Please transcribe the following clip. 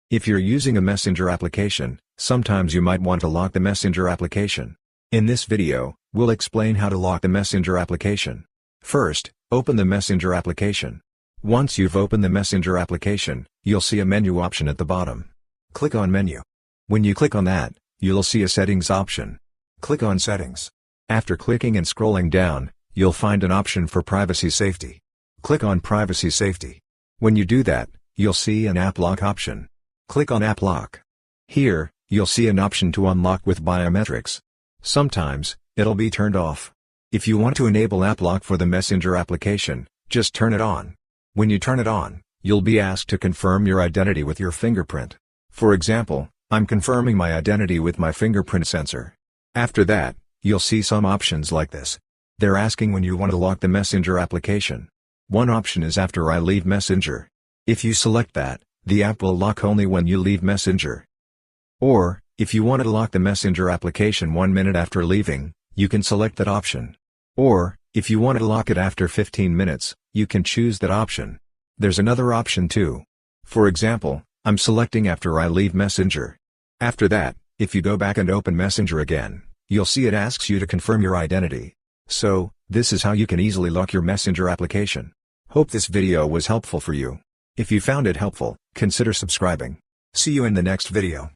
If you're using a Messenger application, sometimes you might want to lock the Messenger application. In this video, we'll explain how to lock the Messenger application. First, open the Messenger application. Once you've opened the Messenger application, you'll see a menu option at the bottom. Click on Menu. When you click on that, you'll see a Settings option. Click on Settings. After clicking and scrolling down, you'll find an option for Privacy Safety. Click on Privacy Safety. When you do that, you'll see an App Lock option. Click on App Lock. Here, you'll see an option to unlock with biometrics. Sometimes, it'll be turned off. If you want to enable App Lock for the Messenger application, just turn it on. When you turn it on, you'll be asked to confirm your identity with your fingerprint. For example, I'm confirming my identity with my fingerprint sensor. After that, you'll see some options like this. They're asking when you want to lock the Messenger application. One option is after I leave Messenger. If you select that, the app will lock only when you leave Messenger. Or, if you want to lock the Messenger application 1 minute after leaving, you can select that option. Or, if you want to lock it after 15 minutes, you can choose that option. There's another option too. For example, I'm selecting after I leave Messenger. After that, if you go back and open Messenger again, you'll see it asks you to confirm your identity. So, this is how you can easily lock your Messenger application. Hope this video was helpful for you. If you found it helpful, consider subscribing. See you in the next video.